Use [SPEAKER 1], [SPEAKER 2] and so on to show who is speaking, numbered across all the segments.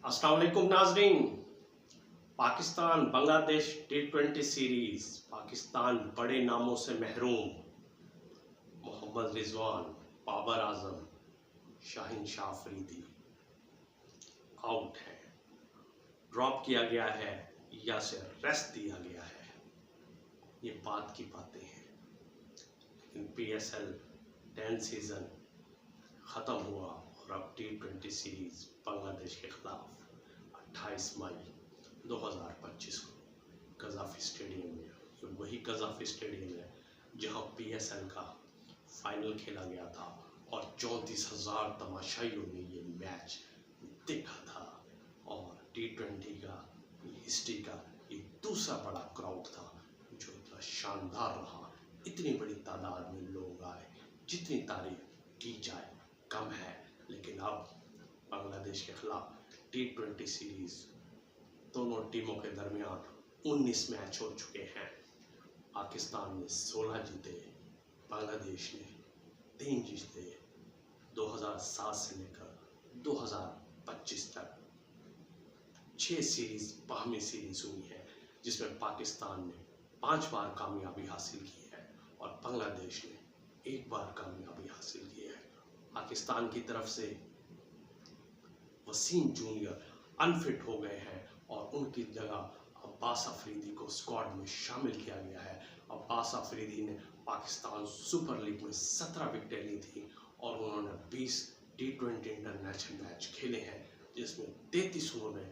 [SPEAKER 1] अस्सलाम वालेकुम नाजरीन। पाकिस्तान बांग्लादेश T20 सीरीज, पाकिस्तान बड़े नामों से महरूम। मोहम्मद रिजवान, बाबर आजम, शाहीन शाह अफरीदी आउट है, ड्रॉप किया गया है या से रेस्ट दिया गया है। ये बात की बातें हैं, लेकिन PSL 10 सीजन ख़त्म हुआ और अब T20 सीरीज बांग्लादेश के खिलाफ 28 मई 2025 को गजाफी स्टेडियम में, ये वही गजाफी स्टेडियम है जहां PSL का फाइनल खेला गया था और 34,000 तमाशाइयों ने ये मैच देखा था। और T20 का हिस्ट्री का ये दूसरा बड़ा क्राउड था जो इतना शानदार रहा। इतनी बड़ी तादाद में लोग आए, जितनी तारीफ की जाए कम है। लेकिन अब बांग्लादेश के खिलाफ T20 सीरीज दोनों टीमों के दरमियान 19 मैच हो चुके हैं। पाकिस्तान ने 16 जीते, बांग्लादेश ने 3 जीते। 2007 से लेकर 2025 तक 6 सीरीज बाहमी सीरीज हुई है, जिसमें पाकिस्तान ने 5 बार कामयाबी हासिल की है और बांग्लादेश ने 1 बार कामयाबी हासिल की है। पाकिस्तान की तरफ से वसीम जूनियर अनफिट हो गए हैं और उनकी जगह अब्बास अफरीदी को स्क्वाड में शामिल किया गया है। अब्बास अफरीदी ने पाकिस्तान सुपर लीग में 17 विकेटें ली थी और उन्होंने 20 T20 इंटरनेशनल मैच खेले हैं, जिसमें 33 उन्होंने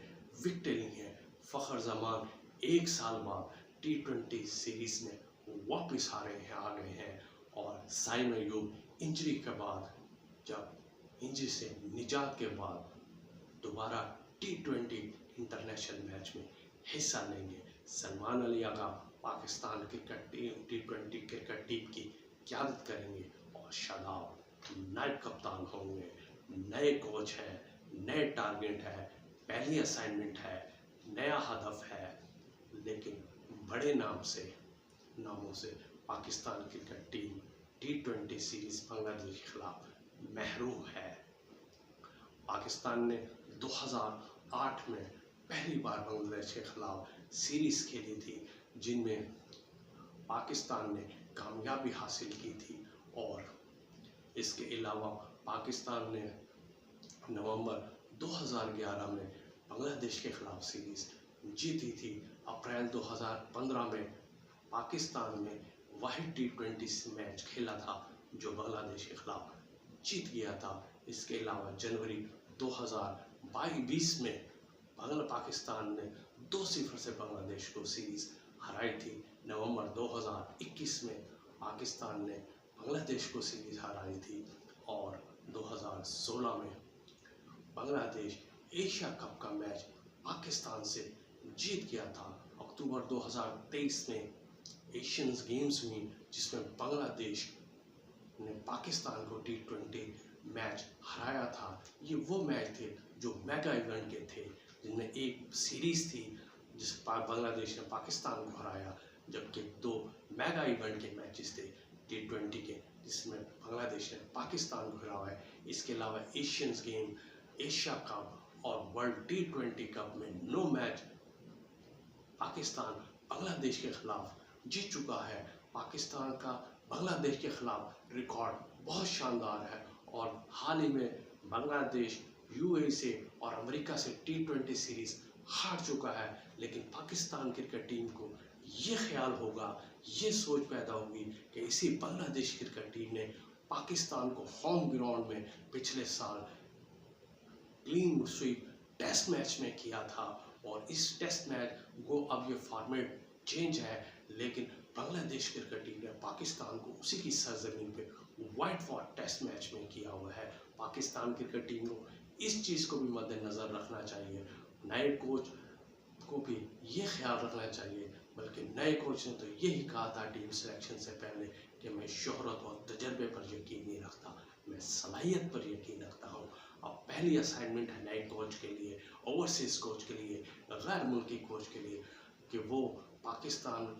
[SPEAKER 1] विकेटें ली हैं। फ़खर जमान 1 साल बाद T20 सीरीज में वापस आ गए हैं और साइम अयूब इंजरी के बाद, जब इंजरी से निजात के बाद दोबारा T20 इंटरनेशनल मैच में हिस्सा लेंगे। Salman Ali Agha Pakistan cricket team T20 cricket team की क़यादत करेंगे और शादाब नायब कप्तान होंगे। नए कोच है, नए टारगेट है, पहली असाइनमेंट है, नया हदफ है, लेकिन बड़े नामों से Pakistan cricket team T20 series Bangladesh के खिलाफ महरूम है। पाकिस्तान ने 2008 में पहली बार बांग्लादेश के खिलाफ सीरीज खेली थी, जिनमें पाकिस्तान ने कामयाबी हासिल की थी। और इसके अलावा पाकिस्तान ने नवंबर 2011 में बांग्लादेश के खिलाफ सीरीज जीती थी। अप्रैल 2015 में पाकिस्तान में वाहिद T20 मैच खेला था जो बांग्लादेश के खिलाफ जीत गया था। इसके अलावा जनवरी 2022 में पाकिस्तान ने 2-0 से बांग्लादेश को सीरीज हराई थी। नवंबर 2021 में पाकिस्तान ने बांग्लादेश को सीरीज हराई थी और 2016 में बांग्लादेश एशिया कप का मैच पाकिस्तान से जीत गया था। अक्टूबर 2023 में एशियन गेम्स हुई, जिसमें बांग्लादेश ने पाकिस्तान को T20 मैच हराया था। ये वो मैच थे जो मेगा इवेंट के थे, जिनमें एक सीरीज थी जिस बांग्लादेश ने पाकिस्तान को हराया, जबकि 2 मेगा इवेंट के मैचेस थे T20 के, जिसमें बांग्लादेश ने पाकिस्तान को हराया है। इसके अलावा एशियन गेम, एशिया कप और वर्ल्ड T20 कप में 9 मैच पाकिस्तान बांग्लादेश के खिलाफ जीत चुका है। पाकिस्तान का बांग्लादेश के खिलाफ रिकॉर्ड बहुत शानदार है और हाल ही में बांग्लादेश UAE से और अमेरिका से T20 सीरीज हार चुका है। लेकिन पाकिस्तान क्रिकेट टीम को ये ख्याल होगा, ये सोच पैदा होगी कि इसी बांग्लादेश क्रिकेट टीम ने पाकिस्तान को होम ग्राउंड में पिछले साल क्लीन स्वीप टेस्ट मैच में किया था और इस टेस्ट मैच को अब ये फॉर्मेट चेंज है, लेकिन बांग्लादेश क्रिकेट टीम ने पाकिस्तान को उसी की सरजमीन पे वाइट वॉश टेस्ट मैच में किया हुआ है। पाकिस्तान क्रिकेट टीम को इस चीज़ को भी मद्देनज़र रखना चाहिए। नए कोच को भी ये ख्याल रखना चाहिए, बल्कि नए कोच ने तो यही कहा था टीम सिलेक्शन से पहले कि मैं शोहरत और तजर्बे पर यकीन नहीं रखता, मैं सलाहियत पर यकीन रखता हूँ। अब पहली असाइनमेंट है नए कोच के लिए, ओवरसीज कोच के लिए, गैर मुल्की कोच के लिए, कि वो पाकिस्तान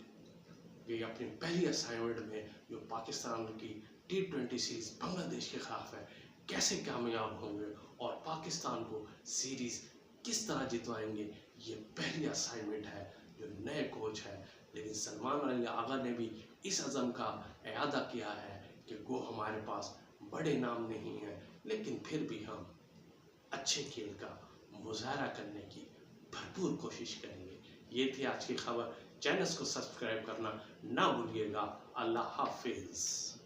[SPEAKER 1] ये अपनी पहली असाइनमेंट में जो पाकिस्तान की T20 सीरीज बांग्लादेश के खिलाफ है, कैसे कामयाब होंगे और पाकिस्तान को सीरीज किस तरह जितवाएंगे, ये पहली असाइनमेंट है जो नए कोच है। लेकिन सलमान अली आगा ने भी इस अज़म का इरादा किया है कि गो हमारे पास बड़े नाम नहीं है, लेकिन फिर भी हम अच्छे खेल का मुजाहरा करने की भरपूर कोशिश करेंगे। ये थी आज की खबर। चैनल को सब्सक्राइब करना ना भूलिएगा। अल्लाह हाफिज़।